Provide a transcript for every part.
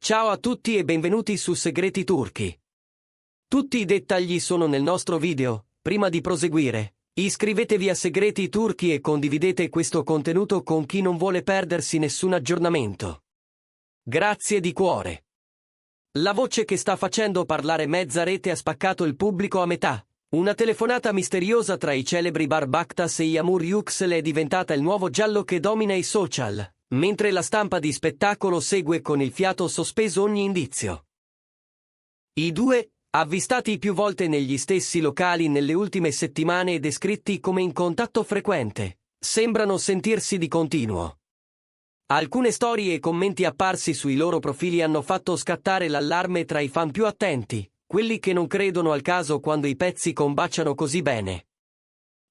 Ciao a tutti e benvenuti su Segreti Turchi. Tutti i dettagli sono nel nostro video. Prima di proseguire, iscrivetevi a Segreti Turchi e condividete questo contenuto con chi non vuole perdersi nessun aggiornamento. Grazie di cuore. La voce che sta facendo parlare mezza rete ha spaccato il pubblico a metà. Una telefonata misteriosa tra i celebri Barbaktas e Yağmur Yüksel è diventata il nuovo giallo che domina i social, mentre la stampa di spettacolo segue con il fiato sospeso ogni indizio. I due, avvistati più volte negli stessi locali nelle ultime settimane e descritti come in contatto frequente, sembrano sentirsi di continuo. Alcune storie e commenti apparsi sui loro profili hanno fatto scattare l'allarme tra i fan più attenti, quelli che non credono al caso quando i pezzi combaciano così bene.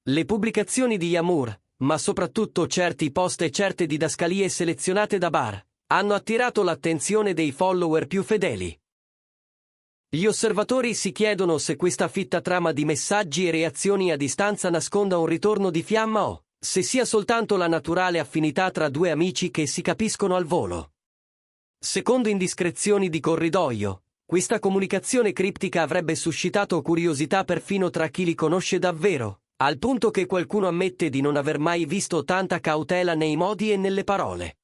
Le pubblicazioni di Yağmur, ma soprattutto certi post e certe didascalie selezionate da Bar, hanno attirato l'attenzione dei follower più fedeli. Gli osservatori si chiedono se questa fitta trama di messaggi e reazioni a distanza nasconda un ritorno di fiamma o se sia soltanto la naturale affinità tra due amici che si capiscono al volo. Secondo indiscrezioni di corridoio, questa comunicazione criptica avrebbe suscitato curiosità perfino tra chi li conosce davvero, al punto che qualcuno ammette di non aver mai visto tanta cautela nei modi e nelle parole.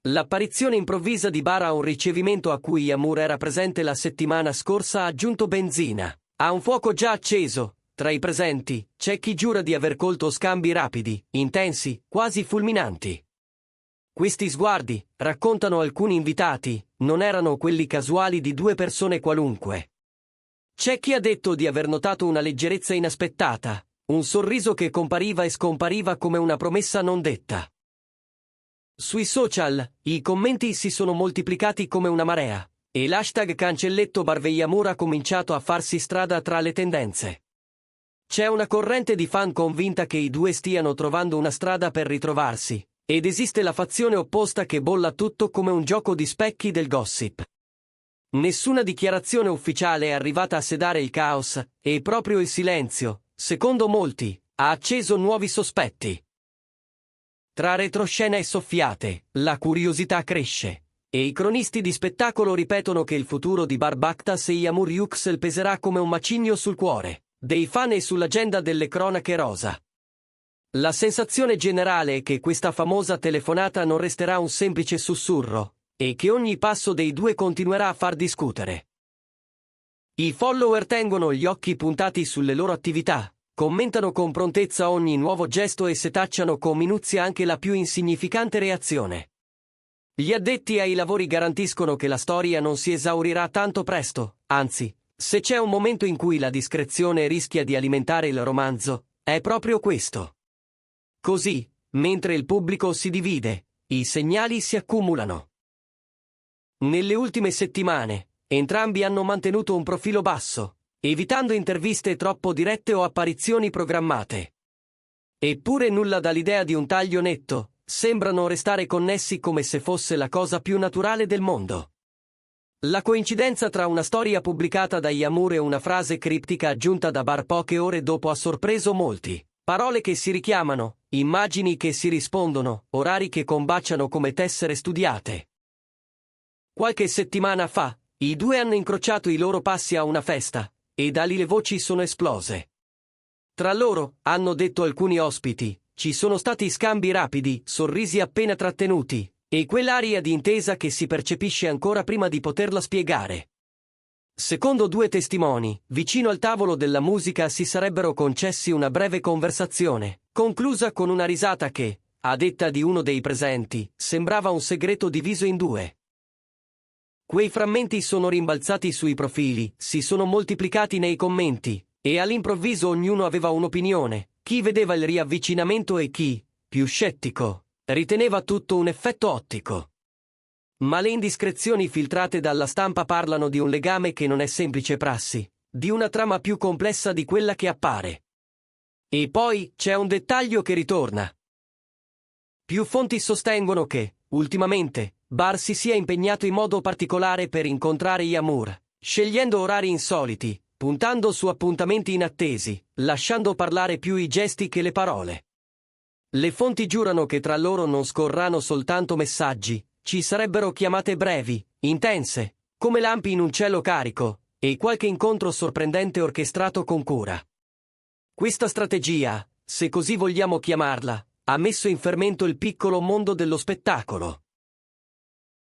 L'apparizione improvvisa di Bar a un ricevimento a cui Yağmur era presente la settimana scorsa ha aggiunto benzina a un fuoco già acceso. Tra i presenti, c'è chi giura di aver colto scambi rapidi, intensi, quasi fulminanti. Questi sguardi, raccontano alcuni invitati, non erano quelli casuali di due persone qualunque. C'è chi ha detto di aver notato una leggerezza inaspettata, un sorriso che compariva e scompariva come una promessa non detta. Sui social, i commenti si sono moltiplicati come una marea, e l'hashtag cancelletto Barve Yağmur ha cominciato a farsi strada tra le tendenze. C'è una corrente di fan convinta che i due stiano trovando una strada per ritrovarsi, ed esiste la fazione opposta che bolla tutto come un gioco di specchi del gossip. Nessuna dichiarazione ufficiale è arrivata a sedare il caos, e proprio il silenzio, secondo molti, ha acceso nuovi sospetti. Tra retroscena e soffiate, la curiosità cresce, e i cronisti di spettacolo ripetono che il futuro di Barbaktas e Yağmur Yüksel peserà come un macigno sul cuore dei fan e sull'agenda delle cronache rosa. La sensazione generale è che questa famosa telefonata non resterà un semplice sussurro, e che ogni passo dei due continuerà a far discutere. I follower tengono gli occhi puntati sulle loro attività, commentano con prontezza ogni nuovo gesto e setacciano con minuzia anche la più insignificante reazione. Gli addetti ai lavori garantiscono che la storia non si esaurirà tanto presto, anzi, se c'è un momento in cui la discrezione rischia di alimentare il romanzo, è proprio questo. Così, mentre il pubblico si divide, i segnali si accumulano. Nelle ultime settimane, entrambi hanno mantenuto un profilo basso, evitando interviste troppo dirette o apparizioni programmate. Eppure nulla dall'idea di un taglio netto, sembrano restare connessi come se fosse la cosa più naturale del mondo. La coincidenza tra una storia pubblicata da Yağmur e una frase criptica aggiunta da Bar poche ore dopo ha sorpreso molti. Parole che si richiamano, immagini che si rispondono, orari che combaciano come tessere studiate. Qualche settimana fa, i due hanno incrociato i loro passi a una festa, e da lì le voci sono esplose. Tra loro, hanno detto alcuni ospiti, ci sono stati scambi rapidi, sorrisi appena trattenuti, e quell'aria di intesa che si percepisce ancora prima di poterla spiegare. Secondo due testimoni, vicino al tavolo della musica si sarebbero concessi una breve conversazione, conclusa con una risata che, a detta di uno dei presenti, sembrava un segreto diviso in due. Quei frammenti sono rimbalzati sui profili, si sono moltiplicati nei commenti, e all'improvviso ognuno aveva un'opinione, chi vedeva il riavvicinamento e chi, più scettico, riteneva tutto un effetto ottico. Ma le indiscrezioni filtrate dalla stampa parlano di un legame che non è semplice prassi, di una trama più complessa di quella che appare. E poi c'è un dettaglio che ritorna. Più fonti sostengono che, ultimamente, Bar si sia impegnato in modo particolare per incontrare Yağmur, scegliendo orari insoliti, puntando su appuntamenti inattesi, lasciando parlare più i gesti che le parole. Le fonti giurano che tra loro non scorrano soltanto messaggi, ci sarebbero chiamate brevi, intense, come lampi in un cielo carico, e qualche incontro sorprendente orchestrato con cura. Questa strategia, se così vogliamo chiamarla, ha messo in fermento il piccolo mondo dello spettacolo.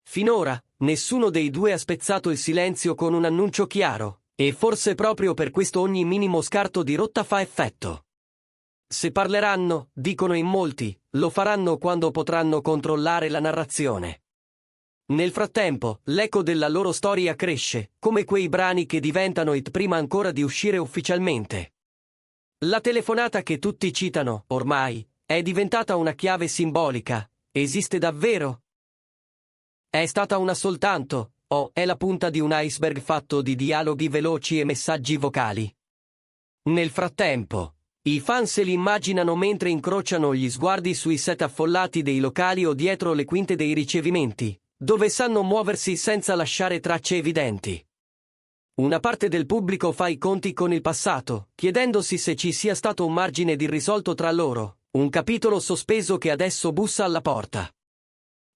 Finora, nessuno dei due ha spezzato il silenzio con un annuncio chiaro, e forse proprio per questo ogni minimo scarto di rotta fa effetto. Se parleranno, dicono in molti, lo faranno quando potranno controllare la narrazione. Nel frattempo, l'eco della loro storia cresce, come quei brani che diventano hit prima ancora di uscire ufficialmente. La telefonata che tutti citano, ormai, è diventata una chiave simbolica. Esiste davvero? È stata una soltanto, o è la punta di un iceberg fatto di dialoghi veloci e messaggi vocali? Nel frattempo, i fan se li immaginano mentre incrociano gli sguardi sui set affollati dei locali o dietro le quinte dei ricevimenti, dove sanno muoversi senza lasciare tracce evidenti. Una parte del pubblico fa i conti con il passato, chiedendosi se ci sia stato un margine di irrisolto tra loro, un capitolo sospeso che adesso bussa alla porta.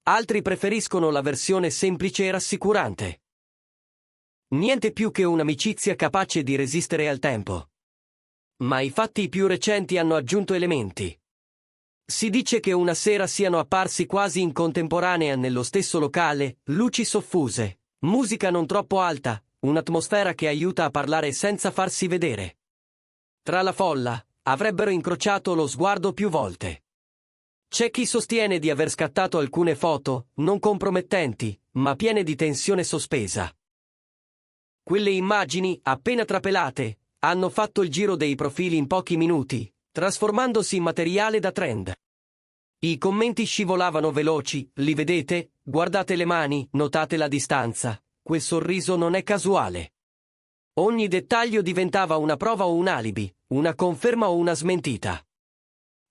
Altri preferiscono la versione semplice e rassicurante. Niente più che un'amicizia capace di resistere al tempo. Ma i fatti più recenti hanno aggiunto elementi. Si dice che una sera siano apparsi quasi in contemporanea nello stesso locale, luci soffuse, musica non troppo alta, un'atmosfera che aiuta a parlare senza farsi vedere. Tra la folla, avrebbero incrociato lo sguardo più volte. C'è chi sostiene di aver scattato alcune foto, non compromettenti, ma piene di tensione sospesa. Quelle immagini, appena trapelate, hanno fatto il giro dei profili in pochi minuti, trasformandosi in materiale da trend. I commenti scivolavano veloci, li vedete? Guardate le mani, notate la distanza, quel sorriso non è casuale. Ogni dettaglio diventava una prova o un alibi, una conferma o una smentita.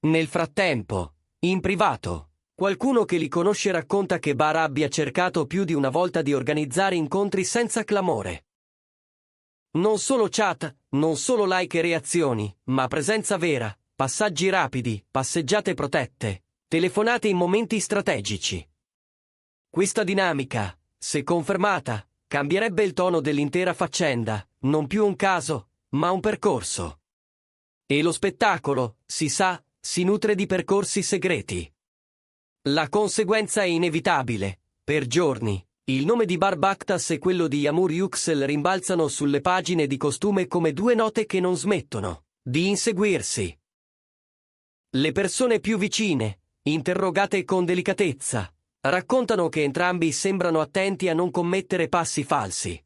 Nel frattempo, in privato, qualcuno che li conosce racconta che Bar abbia cercato più di una volta di organizzare incontri senza clamore. Non solo chat, non solo like e reazioni, ma presenza vera, passaggi rapidi, passeggiate protette, telefonate in momenti strategici. Questa dinamica, se confermata, cambierebbe il tono dell'intera faccenda, non più un caso, ma un percorso. E lo spettacolo, si sa, si nutre di percorsi segreti. La conseguenza è inevitabile. Per giorni, il nome di Bar Baktas e quello di Yağmur Yüksel rimbalzano sulle pagine di costume come due note che non smettono di inseguirsi. Le persone più vicine, interrogate con delicatezza, raccontano che entrambi sembrano attenti a non commettere passi falsi.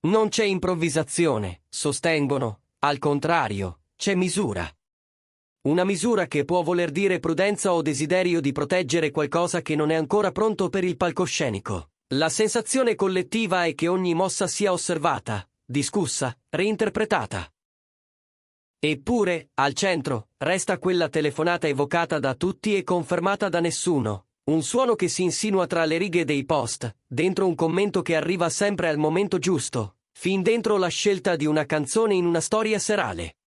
Non c'è improvvisazione, sostengono, al contrario, c'è misura. Una misura che può voler dire prudenza o desiderio di proteggere qualcosa che non è ancora pronto per il palcoscenico. La sensazione collettiva è che ogni mossa sia osservata, discussa, reinterpretata. Eppure, al centro, resta quella telefonata evocata da tutti e confermata da nessuno, un suono che si insinua tra le righe dei post, dentro un commento che arriva sempre al momento giusto, fin dentro la scelta di una canzone in una storia serale.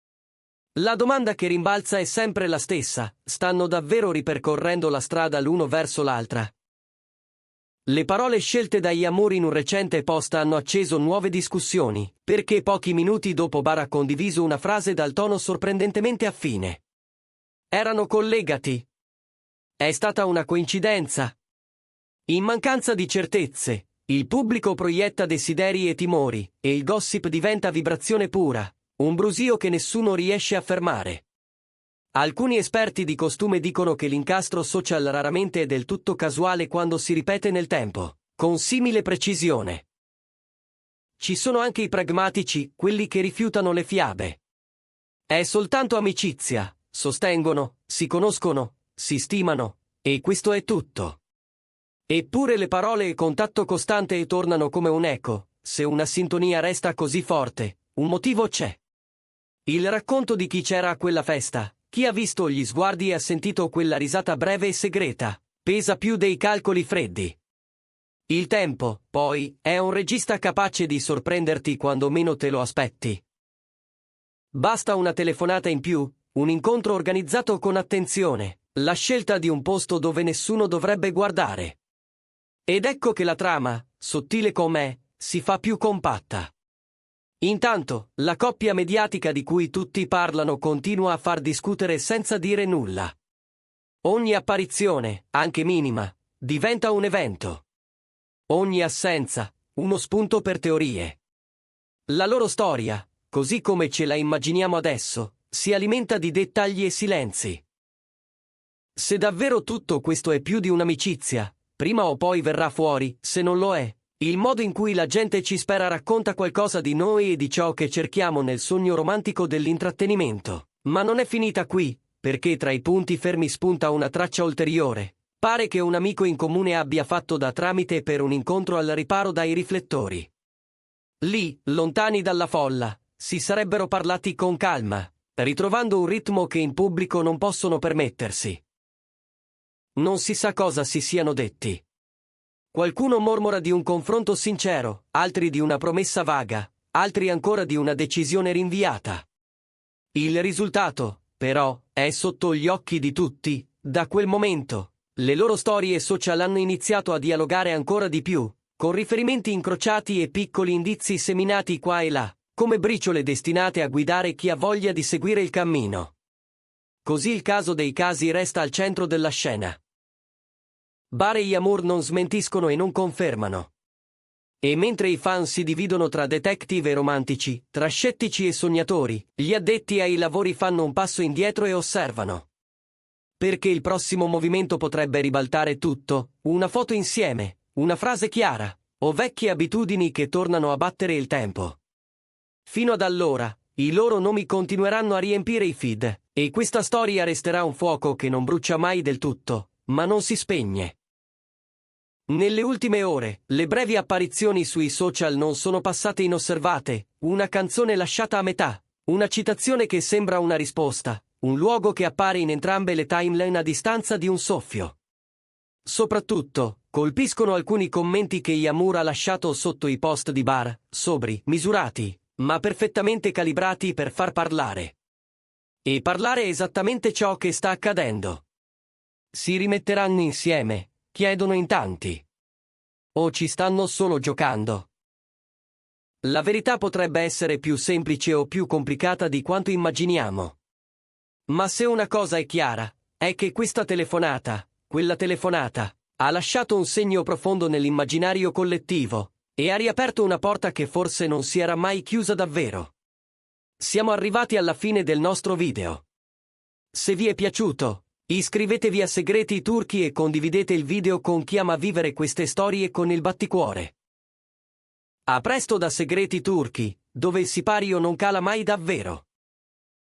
La domanda che rimbalza è sempre la stessa: stanno davvero ripercorrendo la strada l'uno verso l'altra? Le parole scelte da Yağmur in un recente post hanno acceso nuove discussioni, perché pochi minuti dopo Bar ha condiviso una frase dal tono sorprendentemente affine. Erano collegati? È stata una coincidenza? In mancanza di certezze, il pubblico proietta desideri e timori, e il gossip diventa vibrazione pura. Un brusio che nessuno riesce a fermare. Alcuni esperti di costume dicono che l'incastro social raramente è del tutto casuale quando si ripete nel tempo, con simile precisione. Ci sono anche i pragmatici, quelli che rifiutano le fiabe. È soltanto amicizia, sostengono, si conoscono, si stimano, e questo è tutto. Eppure le parole e contatto costante tornano come un eco. Se una sintonia resta così forte, un motivo c'è. Il racconto di chi c'era a quella festa, chi ha visto gli sguardi e ha sentito quella risata breve e segreta, pesa più dei calcoli freddi. Il tempo, poi, è un regista capace di sorprenderti quando meno te lo aspetti. Basta una telefonata in più, un incontro organizzato con attenzione, la scelta di un posto dove nessuno dovrebbe guardare. Ed ecco che la trama, sottile com'è, si fa più compatta. Intanto, la coppia mediatica di cui tutti parlano continua a far discutere senza dire nulla. Ogni apparizione, anche minima, diventa un evento. Ogni assenza, uno spunto per teorie. La loro storia, così come ce la immaginiamo adesso, si alimenta di dettagli e silenzi. Se davvero tutto questo è più di un'amicizia, prima o poi verrà fuori, se non lo è. Il modo in cui la gente ci spera racconta qualcosa di noi e di ciò che cerchiamo nel sogno romantico dell'intrattenimento. Ma non è finita qui, perché tra i punti fermi spunta una traccia ulteriore. Pare che un amico in comune abbia fatto da tramite per un incontro al riparo dai riflettori. Lì, lontani dalla folla, si sarebbero parlati con calma, ritrovando un ritmo che in pubblico non possono permettersi. Non si sa cosa si siano detti. Qualcuno mormora di un confronto sincero, altri di una promessa vaga, altri ancora di una decisione rinviata. Il risultato, però, è sotto gli occhi di tutti. Da quel momento, le loro storie social hanno iniziato a dialogare ancora di più, con riferimenti incrociati e piccoli indizi seminati qua e là, come briciole destinate a guidare chi ha voglia di seguire il cammino. Così il caso dei casi resta al centro della scena. Bare e Yamur non smentiscono e non confermano. E mentre i fan si dividono tra detective e romantici, tra scettici e sognatori, gli addetti ai lavori fanno un passo indietro e osservano. Perché il prossimo movimento potrebbe ribaltare tutto, una foto insieme, una frase chiara, o vecchie abitudini che tornano a battere il tempo. Fino ad allora, i loro nomi continueranno a riempire i feed, e questa storia resterà un fuoco che non brucia mai del tutto, ma non si spegne. Nelle ultime ore, le brevi apparizioni sui social non sono passate inosservate, una canzone lasciata a metà, una citazione che sembra una risposta, un luogo che appare in entrambe le timeline a distanza di un soffio. Soprattutto, colpiscono alcuni commenti che Yamur ha lasciato sotto i post di Bare, sobri, misurati, ma perfettamente calibrati per far parlare. E parlare è esattamente ciò che sta accadendo. Si rimetteranno insieme? Chiedono in tanti. O ci stanno solo giocando? La verità potrebbe essere più semplice o più complicata di quanto immaginiamo. Ma se una cosa è chiara, è che questa telefonata, quella telefonata, ha lasciato un segno profondo nell'immaginario collettivo, e ha riaperto una porta che forse non si era mai chiusa davvero. Siamo arrivati alla fine del nostro video. Se vi è piaciuto, iscrivetevi a Segreti Turchi e condividete il video con chi ama vivere queste storie con il batticuore. A presto da Segreti Turchi, dove il sipario non cala mai davvero.